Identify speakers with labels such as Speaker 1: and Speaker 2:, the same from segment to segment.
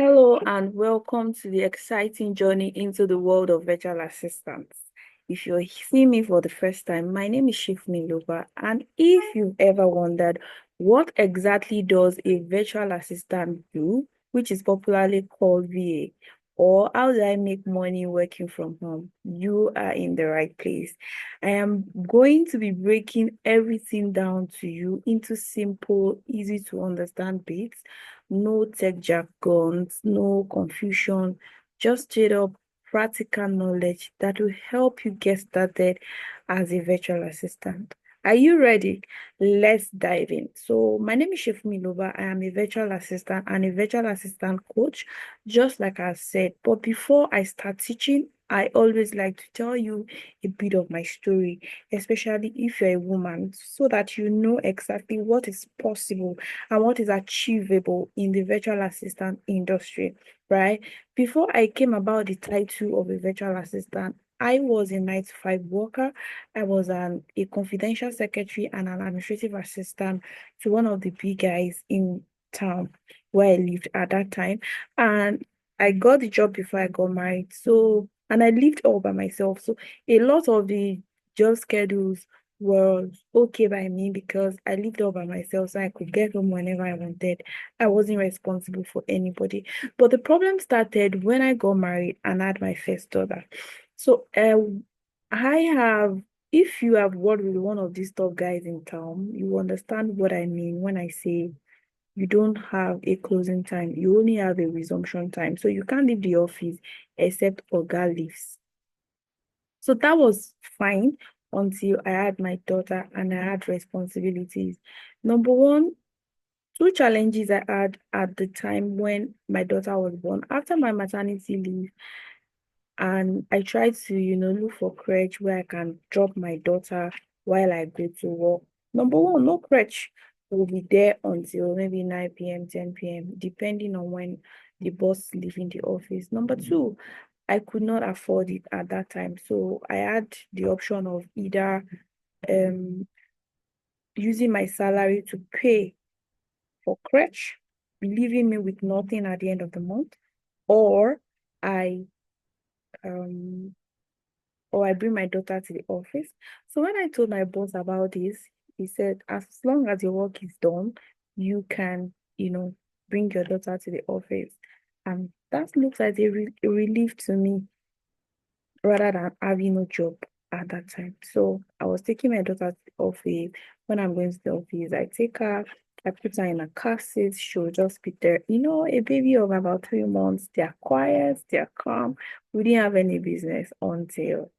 Speaker 1: Hello and welcome to the exciting journey into the world of virtual assistants. If you're seeing me for the first time, my name is Shifmi Luba, and if you've ever wondered what exactly does a virtual assistant do, which is popularly called VA, or how do I make money working from home, you are in the right place. I am going to be breaking everything down to you into simple, easy to understand bits. No tech jargons, no confusion, just straight up practical knowledge that will help you get started as a virtual assistant. Are you ready? Let's dive in. So, my name is Shefumi Loba. I am a virtual assistant and a virtual assistant coach, just like I said. But before I start teaching, I always like to tell you a bit of my story, especially if you're a woman, so that you know exactly what is possible and what is achievable in the virtual assistant industry, right? Before I came about the title of a virtual assistant, I was a 9 to 5 worker. I was a confidential secretary and an administrative assistant to one of the big guys in town where I lived at that time. And I got the job before I got married. So, and I lived all by myself. So, a lot of the job schedules was okay by me because I lived all by myself, so I could get home whenever I wanted. I wasn't responsible for anybody. But the problem started when I got married and had my first daughter. So I have, if you have worked with one of these top guys in town, you understand what I mean when I say you don't have a closing time. You only have a resumption time. So you can't leave the office except Oga leaves. So that was fine until I had my daughter and I had responsibilities. Number one, two challenges I had at the time when my daughter was born. After my maternity leave, and I tried to, look for crèche where I can drop my daughter while I go to work. Number one, no crèche will be there until maybe 9 p.m., 10 p.m., depending on when the boss leaving the office. Number two, I could not afford it at that time. So I had the option of either um using my salary to pay for crèche, leaving me with nothing at the end of the month, or I um I bring my daughter to the office. So when I told my boss about this, he said, as long as your work is done, you can, bring your daughter to the office. And that looks like a relief to me rather than having no job at that time. So I was taking my daughter to the office. When I'm going to the office, I take her, I put her in a car seat, she'll just be there. A baby of about 3 months, they're quiet, they're calm. We didn't have any business until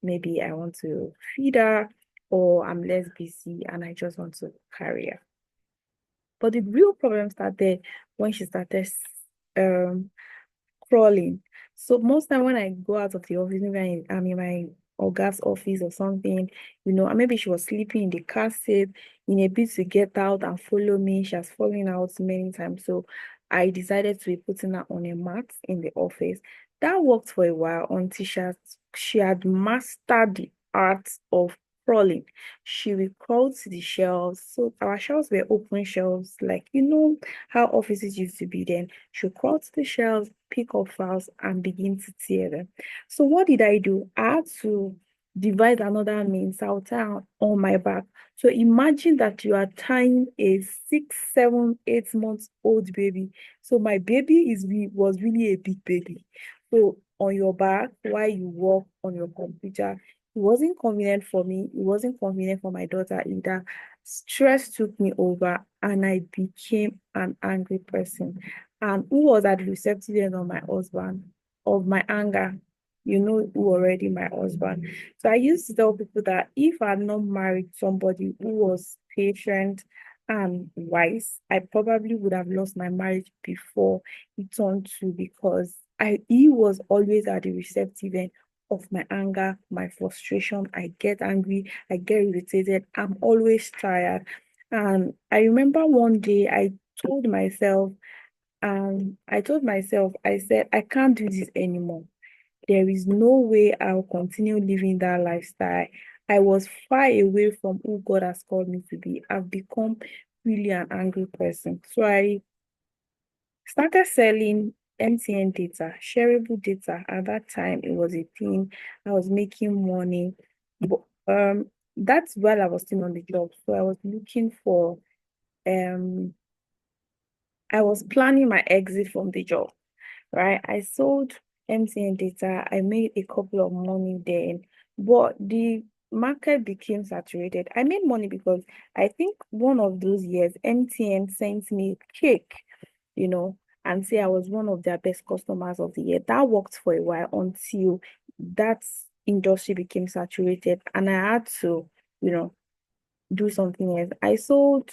Speaker 1: maybe I want to feed her or I'm less busy and I just want to carry her. But the real problem started when she started um crawling. So most time when I go out of the office, maybe I'm in my Oga's office or something, and maybe she was sleeping in the car seat in a bit to get out and follow me. She has fallen out many times. So I decided to be putting her on a mat in the office. That worked for a while until she had mastered the art of crawling. She will crawl to the shelves. So our shelves were open shelves, like how offices used to be then. She'll crawl to the shelves, pick up files, and begin to tear them. So what did I do? I had to devise another means. I'll tie her on my back. So imagine that you are tying a 6, 7, 8 months old baby. So my baby was really a big baby. So on your back while you work on your computer, it wasn't convenient for me. It wasn't convenient for my daughter either. Stress took me over and I became an angry person. And who was at the receptive end of my husband, of my anger? You know who already my husband. So I used to tell people that if I had not married somebody who was patient and wise, I probably would have lost my marriage before it turned to, because he was always at the receptive end of my anger, my frustration. I get angry, I get irritated, I'm always tired. And I remember one day I told myself, I said, I can't do this anymore. There is no way I'll continue living that lifestyle. I was far away from who God has called me to be. I've become really an angry person. So I started selling MTN data, shareable data. At that time, it was a thing. I was making money. But that's while I was still on the job. So I was looking for um I was planning my exit from the job, right? I sold MTN data. I made a couple of money then, but the market became saturated. I made money because I think one of those years, MTN sent me a cake, you know, and say I was one of their best customers of the year. That worked for a while until that industry became saturated, and I had to, you know, do something else. I sold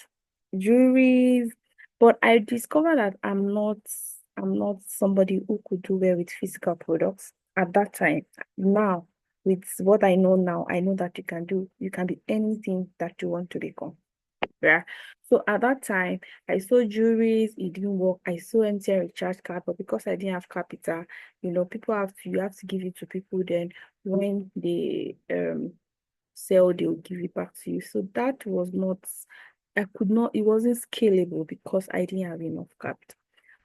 Speaker 1: jewelries, but I discovered that I'm not somebody who could do well with physical products at that time. Now, with what I know now, I know that you can be anything that you want to become. Yeah. So at that time, I saw jewelries, it didn't work. I saw MTN recharge card, but because I didn't have capital, you have to give it to people. Then when they sell, they'll give it back to you. So that was not, I could not, it wasn't scalable because I didn't have enough capital.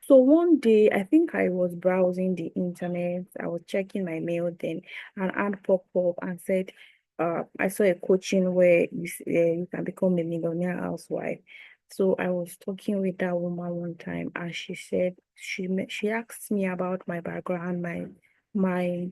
Speaker 1: So one day, I think I was browsing the internet, I was checking my mail then, an ad popped up and said, I saw a coaching where you can become a millionaire housewife. So I was talking with that woman one time, and she said she asked me about my background, my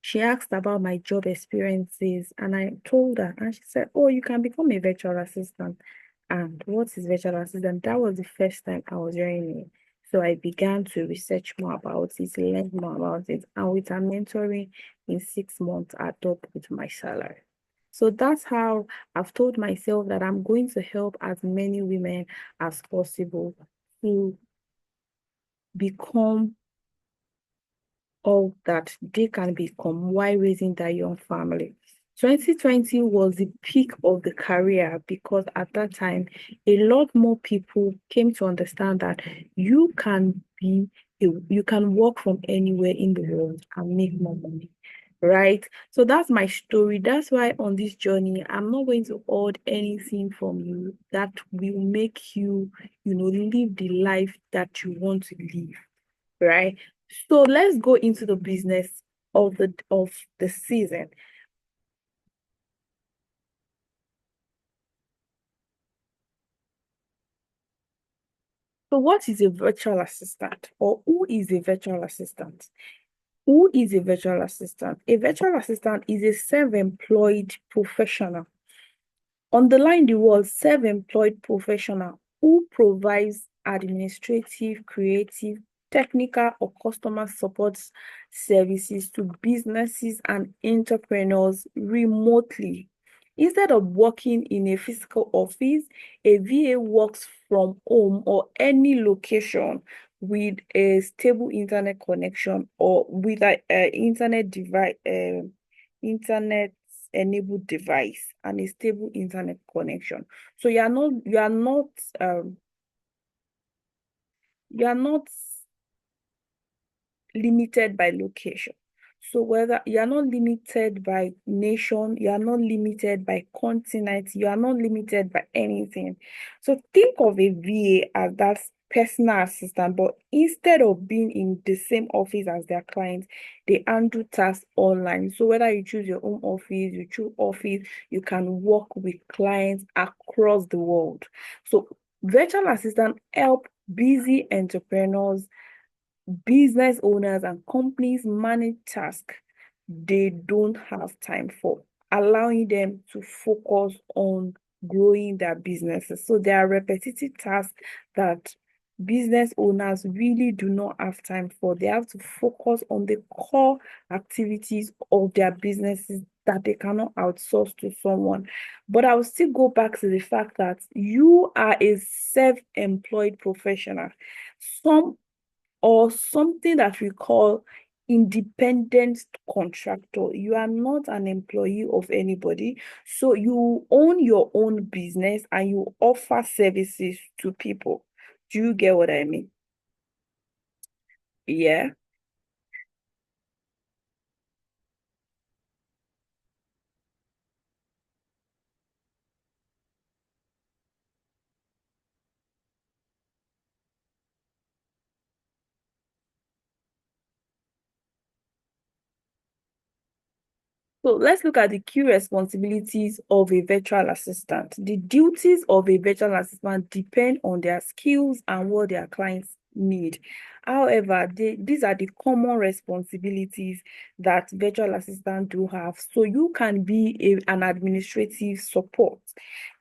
Speaker 1: she asked about my job experiences, and I told her, and she said, "Oh, you can become a virtual assistant." And what is virtual assistant? That was the first time I was hearing it. So I began to research more about it, learn more about it, and with her mentoring in 6 months, I doubled my salary. So that's how I've told myself that I'm going to help as many women as possible to become all that they can become while raising their young family. 2020 was the peak of the career because at that time, a lot more people came to understand that you can work from anywhere in the world and make more money. Right. So that's my story. That's why on this journey, I'm not going to hold anything from you that will make you, live the life that you want to live, right? So let's go into the business of the season. So what is a virtual assistant or who is a virtual assistant? Who is a virtual assistant? A virtual assistant is a self-employed professional. Underline the word self-employed professional who provides administrative, creative, technical, or customer support services to businesses and entrepreneurs remotely. Instead of working in a physical office, a VA works from home or any location with a stable internet connection or with an internet device, internet enabled device and a stable internet connection. So um you are not limited by location. So whether you are not limited by nation, you are not limited by continent, you are not limited by anything. So think of a VA as that personal assistant, but instead of being in the same office as their clients, they handle tasks online. So whether you choose your own office, you choose office, you can work with clients across the world. So virtual assistant help busy entrepreneurs, business owners, and companies manage tasks they don't have time for, allowing them to focus on growing their businesses. So there are repetitive tasks that business owners really do not have time for. They have to focus on the core activities of their businesses that they cannot outsource to someone. But I will still go back to the fact that you are a self-employed professional. Some or something that we call independent contractor. You are not an employee of anybody. So you own your own business and you offer services to people. Do you get what I mean? Yeah. So let's look at the key responsibilities of a virtual assistant. The duties of a virtual assistant depend on their skills and what their clients need. However, these are the common responsibilities that virtual assistants do have. So you can be an administrative support.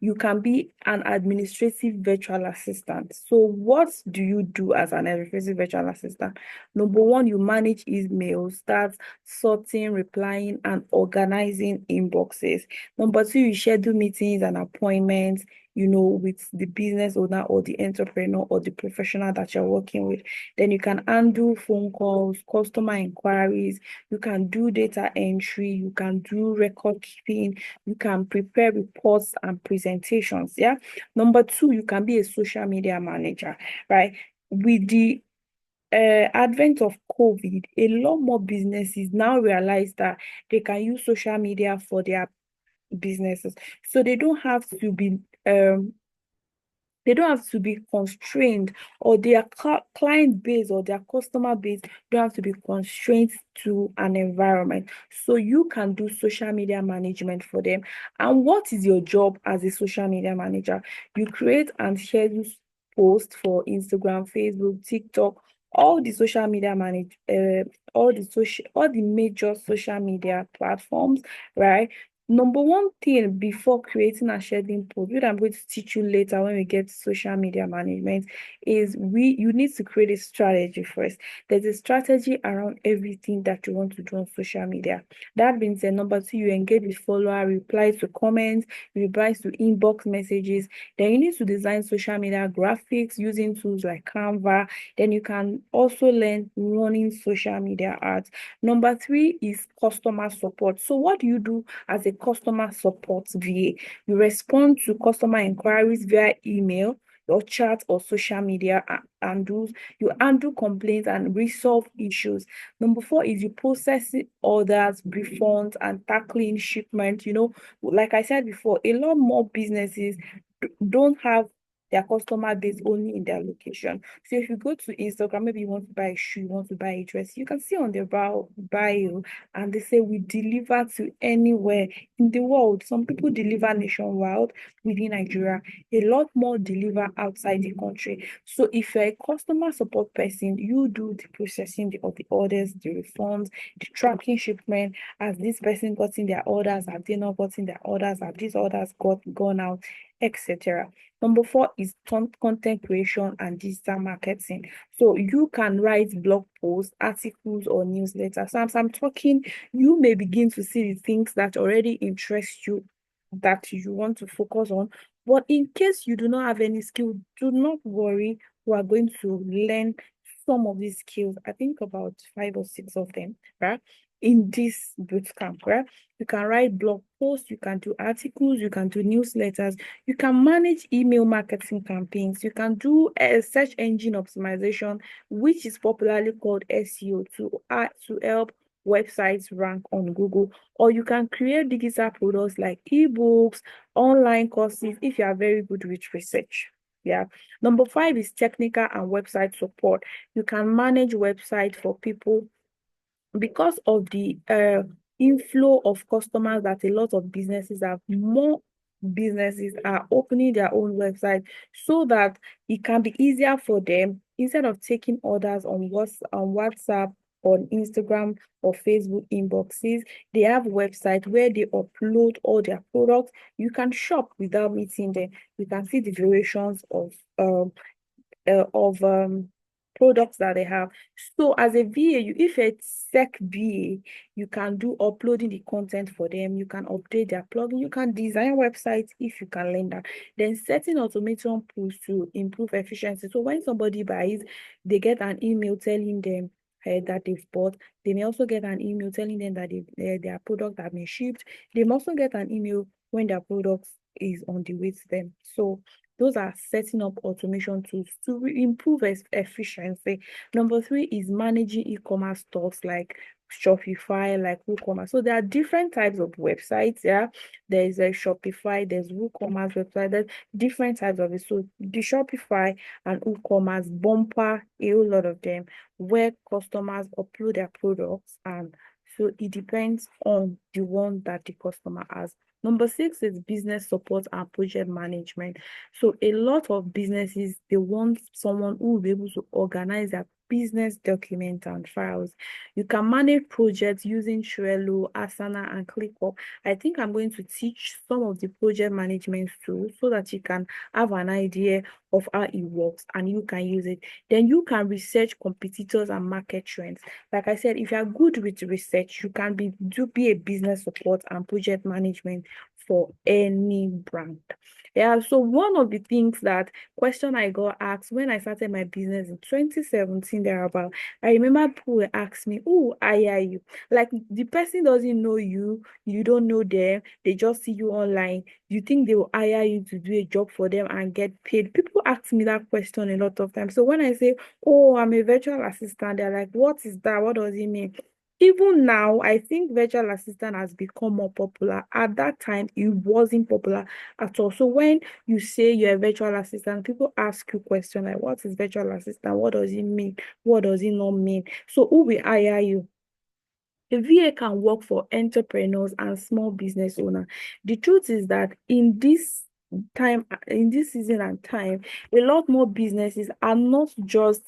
Speaker 1: You can be an administrative virtual assistant. So what do you do as an administrative virtual assistant? Number one, you manage emails. That's sorting, replying, and organizing inboxes. Number two, you schedule meetings and appointments, with the business owner or the entrepreneur or the professional that you're working with. Then you can handle phone calls, customer inquiries, you can do data entry, you can do record keeping, you can prepare reports and presentations. Yeah. Number two, you can be a social media manager, right? With the advent of COVID, a lot more businesses now realize that they can use social media for their businesses. So they don't have to be constrained, or their client base or their customer base don't have to be constrained to an environment. So you can do social media management for them. And what is your job as a social media manager? You create and schedule posts for Instagram, Facebook, TikTok, all the social media all the major social media platforms, right? Number one thing before creating and sharing posts, which I'm going to teach you later when we get to social media management, is you need to create a strategy first. There's a strategy around everything that you want to do on social media. That being said, number two, you engage with followers, reply to comments, reply to inbox messages. Then you need to design social media graphics using tools like Canva. Then you can also learn running social media ads. Number three is customer support. So what do you do as a customer support VA? You respond to customer inquiries via email or chat or social media handles. You handle complaints and resolve issues. Number four is you process orders, refunds, and tackling shipment. Like I said before, a lot more businesses don't have their customer base only in their location. So if you go to Instagram, maybe you want to buy a shoe, you want to buy a dress, you can see on their bio, and they say we deliver to anywhere in the world. Some people deliver nationwide within Nigeria. A lot more deliver outside the country. So if you're a customer support person, you do the processing of the orders, the refunds, the tracking shipment. Has this person gotten their orders? Have they not gotten their orders? Have these orders gone out, etc. Number four is content creation and digital marketing. So you can write blog posts, articles, or newsletters. So as I'm talking, you may begin to see the things that already interest you, that you want to focus on. But in case you do not have any skill, do not worry. We are going to learn some of these skills. I think about 5 or 6 of them, right? In this boot camp, right? You can write blog posts, you can do articles, you can do newsletters, you can manage email marketing campaigns, you can do a search engine optimization, which is popularly called SEO, to help websites rank on Google, or you can create digital products like ebooks, online courses if you are very good with research. Yeah. Number five is technical and website support. You can manage websites for people because of the inflow of customers that a lot of businesses have. More businesses are opening their own website so that it can be easier for them, instead of taking orders on WhatsApp, on Instagram or Facebook inboxes. They have websites where they upload all their products. You can shop without meeting them. You can see the variations of products that they have. So as a VA, if it's tech VA, you can do uploading the content for them. You can update their plugin. You can design websites if you can learn that. Then setting automation pools to improve efficiency. So when somebody buys, they get an email telling them that they've bought. They may also get an email telling them that their product have been shipped. They may also get an email when their product is on the way to them. So those are setting up automation tools to improve efficiency. Number three is managing e-commerce stores like Shopify, like WooCommerce. So there are different types of websites. Yeah, there's a Shopify, there's WooCommerce website, there's different types of it. So the Shopify and WooCommerce bumper a whole lot of them, where customers upload their products and So it depends on the one that the customer has. Number six is business support and project management. So a lot of businesses, they want someone who will be able to organize their business documents and files. You can manage projects using Trello, Asana, and ClickUp. I think I'm going to teach some of the project management tools so that you can have an idea of how it works and you can use it. Then you can research competitors and market trends. Like I said, if you are good with research, you can be a business support and project management for any brand. Yeah, so one of the things that question I got asked when I started my business in 2017 thereabout, I remember people would ask me, "Oh, I hire you." Like the person doesn't know you, you don't know them, they just see you online. You think they will hire you to do a job for them and get paid? People ask me that question a lot of times. So when I say, "Oh, I'm a virtual assistant," they're like, "What is that? What does it mean?" Even now, I think virtual assistant has become more popular. At that time, it wasn't popular at all. So when you say you're a virtual assistant, people ask you questions like, what is virtual assistant? What does it mean? What does it not mean? So who will hire you? A VA can work for entrepreneurs and small business owners. The truth is that in this season and time, a lot more businesses are not just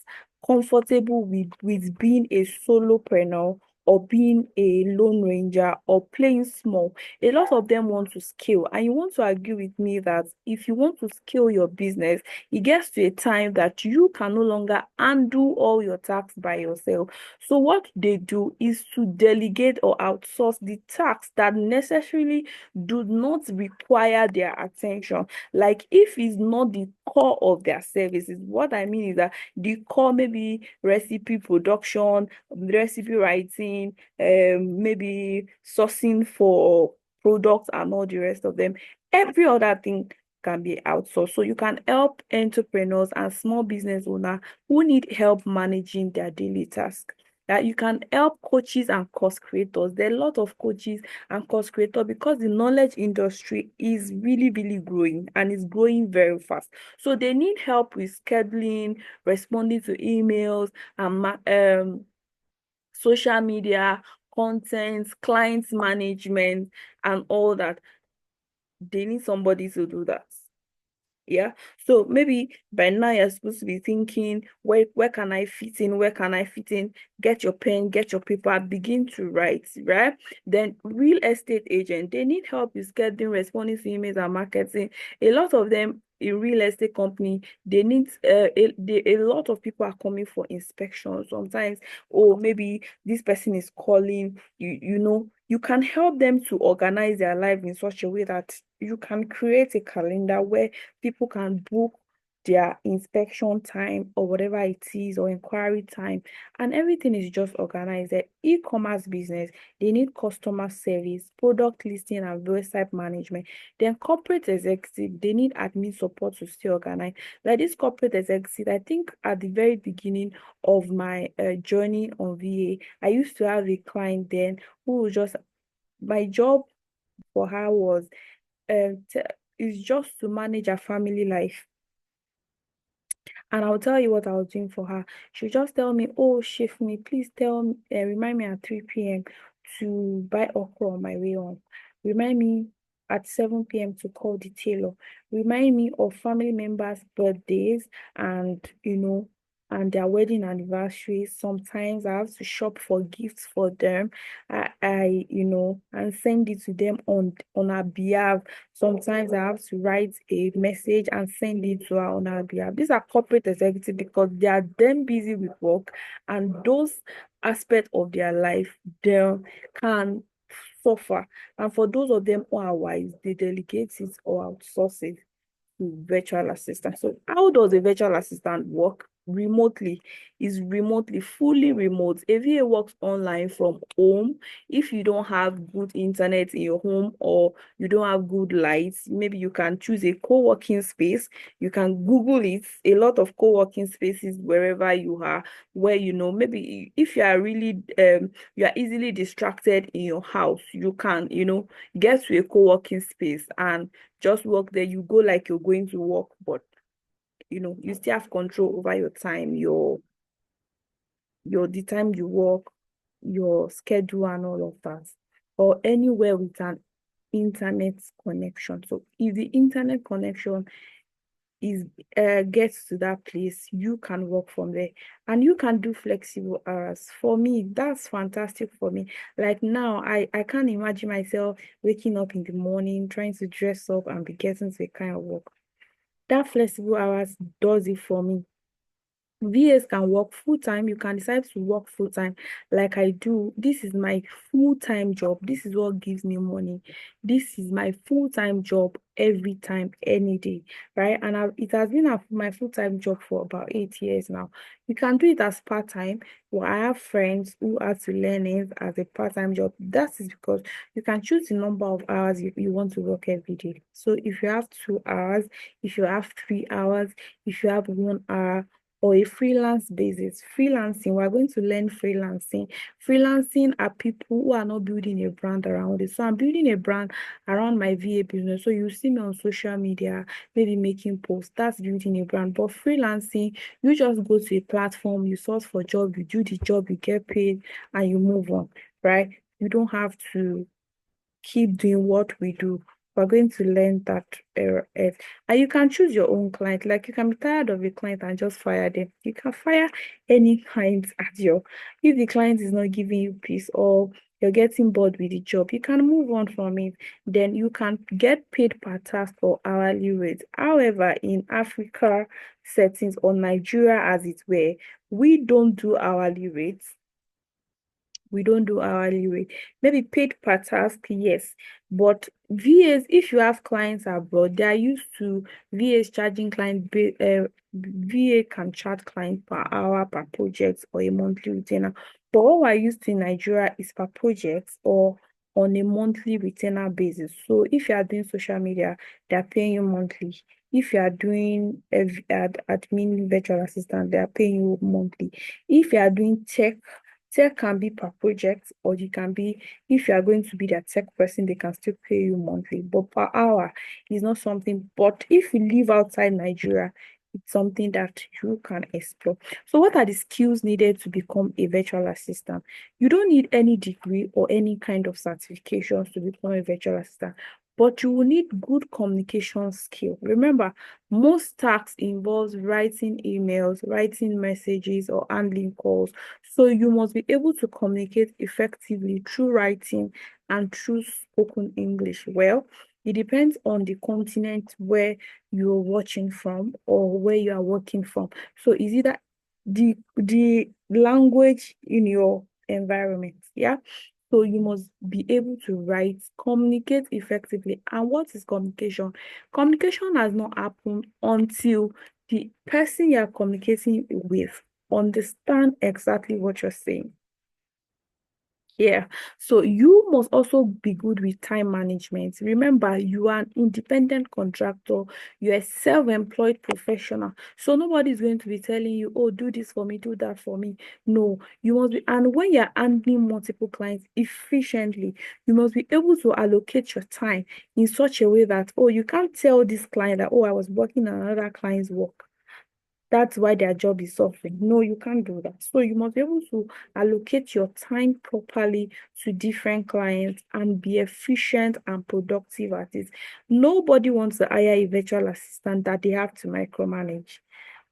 Speaker 1: comfortable with being a solopreneur or being a lone ranger or playing small. A lot of them want to scale. And you want to agree with me that if you want to scale your business, it gets to a time that you can no longer undo all your tasks by yourself. So what they do is to delegate or outsource the tasks that necessarily do not require their attention. Like if it's not the core of their services, what I mean is that the core, maybe recipe production, recipe writing, maybe sourcing for products and all the rest of them. Every other thing can be outsourced. So you can help entrepreneurs and small business owners who need help managing their daily tasks. That you can help coaches and course creators. There are a lot of coaches and course creators because the knowledge industry is really, really growing and it's growing very fast. So they need help with scheduling, responding to emails, and social media, content, client management, and all that. They need somebody to do that. Yeah. So maybe by now you're supposed to be thinking, where can I fit in? Where can I fit in? Get your pen, get your paper, begin to write, right? Then real estate agent, they need help with getting responding to emails and marketing. A lot of them in real estate company, they need a lot of people are coming for inspection. Sometimes, oh, maybe this person is calling, you can help them to organize their life in such a way that you can create a calendar where people can book their inspection time or whatever it is or inquiry time, and everything is just organized. The e-commerce business, they need customer service, product listing, and website management. Then corporate executive, they need admin support to stay organized. Like this corporate executive, I think at the very beginning of my journey on VA, I used to have a client then who just, my job for her was is just to manage her family life. And I'll tell you what I was doing for her. She'll just tell me, "Oh, shift me, please tell me, remind me at 3 p.m. to buy okra on my way home. Remind me at 7 p.m. to call the tailor. Remind me of family members' birthdays and, and their wedding anniversaries. Sometimes I have to shop for gifts for them. And send it to them on our behalf. Sometimes I have to write a message and send it to her on our behalf. These are corporate executives because they are then busy with work, and those aspects of their life they can suffer. And for those of them who are wise, they delegate it or outsource it to virtual assistant. So how does a virtual assistant work? Remotely, is remotely, fully remote. A VA works online from home. If you don't have good internet in your home or you don't have good lights, maybe you can choose a co-working space. You can Google it. A lot of co-working spaces wherever you are, where maybe if you are really you are easily distracted in your house, you can get to a co-working space and just work there. You go like you're going to work, but you still have control over your time, the time you work, your schedule and all of that, or anywhere with an internet connection. So if the internet connection is gets to that place, you can work from there, and you can do flexible hours. For me, that's fantastic for me. Like now, I can't imagine myself waking up in the morning, trying to dress up and be getting to a kind of work. That flexible hours does it for me. VAs can work full time. You can decide to work full time, like I do. This is my full time job. This is what gives me money. This is my full time job every time, any day, right? And it has been my full time job for about 8 years now. You can do it as part time. Well, I have friends who have to learn it as a part time job. That is because you can choose the number of hours you want to work every day. So if you have 2 hours, if you have 3 hours, if you have 1 hour, or a freelance basis. Freelancing, we're going to learn freelancing. Freelancing are people who are not building a brand around it. So I'm building a brand around my VA business. So you see me on social media, maybe making posts. That's building a brand. But freelancing, you just go to a platform, you search for job, you do the job, you get paid, and you move on, right? You don't have to keep doing what we do. We're going to learn that and you can choose your own client. Like you can be tired of a client and just fire them. You can fire any client at your if the client is not giving you peace or you're getting bored with the job, you can move on from it. Then you can get paid per task or hourly rate. However, in Africa settings or Nigeria as it were, we don't do hourly rates. We don't do hourly rate. Maybe paid per task, yes. But VAs, if you have clients abroad, they are used to VAs charging VA can charge client per hour, per project, or a monthly retainer. But what we're used to in Nigeria is per project or on a monthly retainer basis. So if you are doing social media, they're paying you monthly. If you are doing admin virtual assistant, they are paying you monthly. If you are doing tech can be per project, or you can be, if you are going to be the tech person, they can still pay you monthly. But per hour is not something, but if you live outside Nigeria, it's something that you can explore. So what are the skills needed to become a virtual assistant? You don't need any degree or any kind of certifications to become a virtual assistant, but you will need good communication skill. Remember, most tasks involves writing emails, writing messages, or handling calls. So you must be able to communicate effectively through writing and through spoken English. Well, it depends on the continent where you're watching from or where you are working from. So is it that the language in your environment? Yeah. So you must be able to write, communicate effectively. And what is communication? Communication has not happened until the person you are communicating with understand exactly what you're saying. Yeah. So you must also be good with time management. Remember, you are an independent contractor, you're a self-employed professional. So nobody's going to be telling you, oh, do this for me, do that for me. No, you must be, and when you're handling multiple clients efficiently, you must be able to allocate your time in such a way that, oh, you can't tell this client that, oh, I was working on another client's work. That's why their job is suffering. No, you can't do that. So you must be able to allocate your time properly to different clients and be efficient and productive at it. Nobody wants to hire a virtual assistant that they have to micromanage.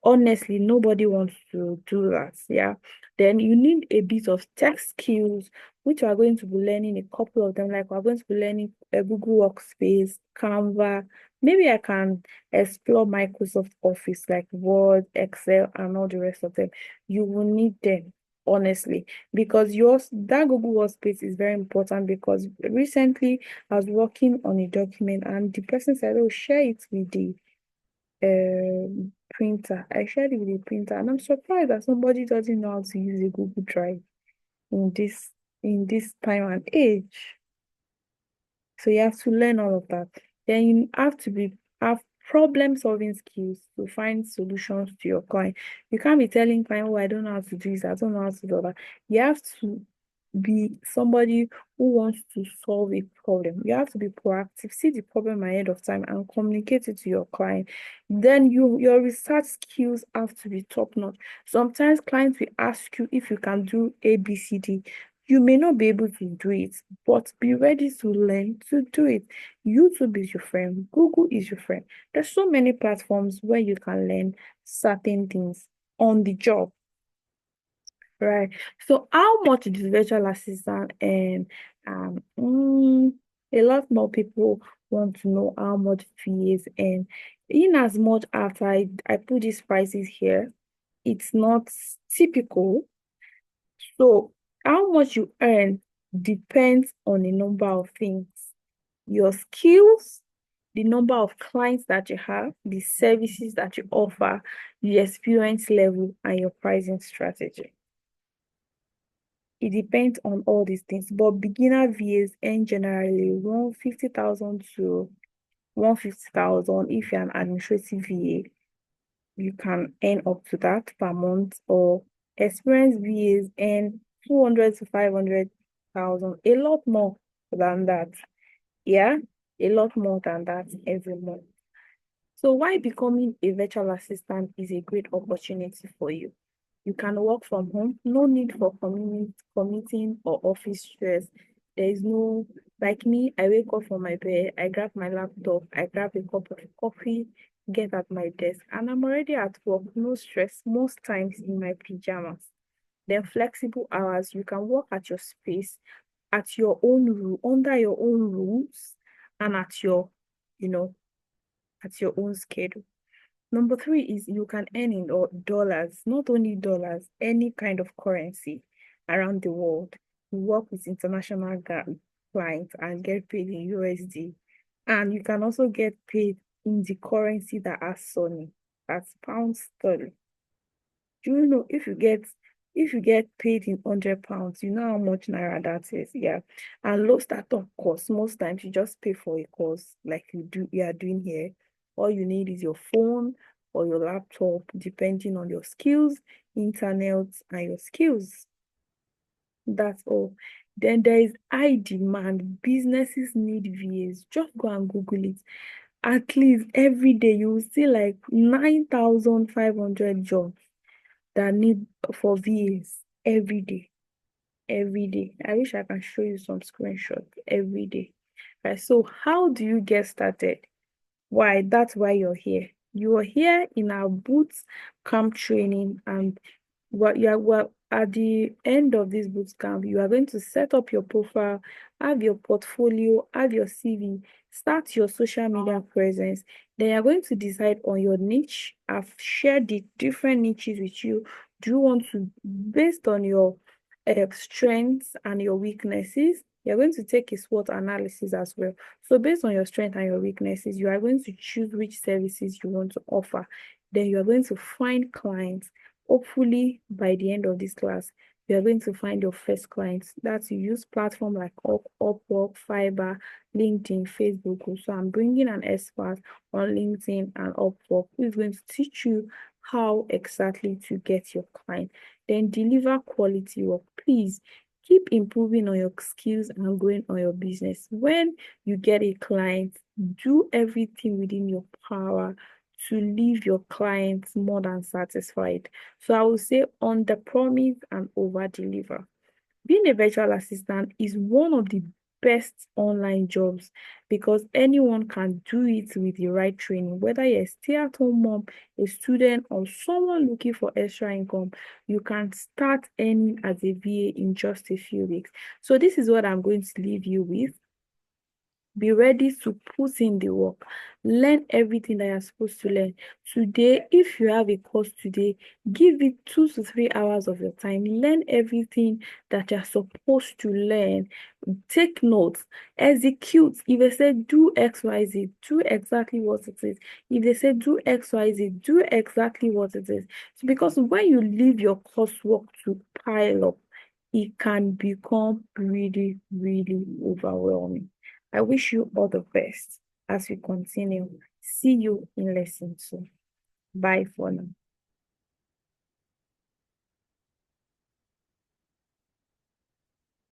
Speaker 1: Honestly, nobody wants to do that. Yeah. Then you need a bit of tech skills, which we are going to be learning a couple of them. Like we're going to be learning a Google Workspace, Canva. Maybe I can explore Microsoft Office like Word, Excel, and all the rest of them. You will need them, honestly, because yours that Google Workspace is very important because recently I was working on a document and the person said, oh, share it with the printer. I shared it with a printer, and I'm surprised that somebody doesn't know how to use a Google Drive in this time and age. So you have to learn all of that. Then you have to have problem solving skills to find solutions to your client. You can't be telling client, oh, I don't know how to do this, I don't know how to do that. You have to be somebody who wants to solve a problem. You have to be proactive, see the problem ahead of time and communicate it to your client. Then your research skills have to be top notch. Sometimes clients will ask you if you can do ABCD. You may not be able to do it, but be ready to learn to do it. YouTube is your friend. Google is your friend. There's so many platforms where you can learn certain things on the job, right? So how much is virtual assistant? And a lot more people want to know how much fee is. And in as much as I put these prices here, it's not typical. So how much you earn depends on a number of things. Your skills, the number of clients that you have, the services that you offer, the experience level, and your pricing strategy. It depends on all these things. But beginner VAs earn generally 150,000 to 150,000. If you're an administrative VA, you can earn up to that per month, or experienced VAs earn 200 to 500,000, a lot more than that. Yeah, a lot more than that every month. So why becoming a virtual assistant is a great opportunity for you. You can work from home, no need for commuting or office stress. There is no, like me, I wake up from my bed, I grab my laptop, I grab a cup of coffee, get at my desk, and I'm already at work, no stress, most times in my pajamas. Then flexible hours, you can work at your space, at your own rule, under your own rules, and at your, you know, at your own schedule. Number three is you can earn in dollars, not only dollars, any kind of currency around the world. You work with international clients and get paid in USD. And you can also get paid in the currency that are sunny. That's pounds sterling. Do you know if you get paid in £100, you know how much naira that is? Yeah. And low startup costs. Most times you just pay for a course like you are doing here. All you need is your phone or your laptop, depending on your skills, internet, and your skills. That's all. Then there is high demand. Businesses need VAs. Just go and Google it. At least every day you will see like 9,500 jobs that need for VAs every day. Every day. I wish I can show you some screenshots every day. Right. So how do you get started? Why? That's why you're here. You are here in our boot camp training, and at the end of this boot camp, you are going to set up your profile, have your portfolio, have your CV, start your social media presence. Then you're going to decide on your niche. I've shared the different niches with you. Do you want to, based on your strengths and your weaknesses, you're going to take a SWOT analysis as well. So based on your strength and your weaknesses, you are going to choose which services you want to offer. Then you are going to find clients. Hopefully, by the end of this class, you are going to find your first clients. That's you use platform like Upwork, Fiverr, LinkedIn, Facebook. So I'm bringing an expert on LinkedIn and Upwork who is going to teach you how exactly to get your client. Then deliver quality work. Please keep improving on your skills and growing on your business. When you get a client, do everything within your power to leave your clients more than satisfied. So I will say under promise and over deliver. Being a virtual assistant is one of the best online jobs because anyone can do it with the right training. Whether you're a stay-at-home mom, a student, or someone looking for extra income, you can start earning as a VA in just a few weeks. So this is what I'm going to leave you with. Be ready to put in the work. Learn everything that you're supposed to learn. Today, if you have a course today, give it 2 to 3 hours of your time. Learn everything that you're supposed to learn. Take notes. Execute. If they say do XYZ, do exactly what it is. If they say do XYZ, do exactly what it is. So because when you leave your coursework to pile up, it can become really, really overwhelming. I wish you all the best as we continue. See you in lesson 2. Bye for now.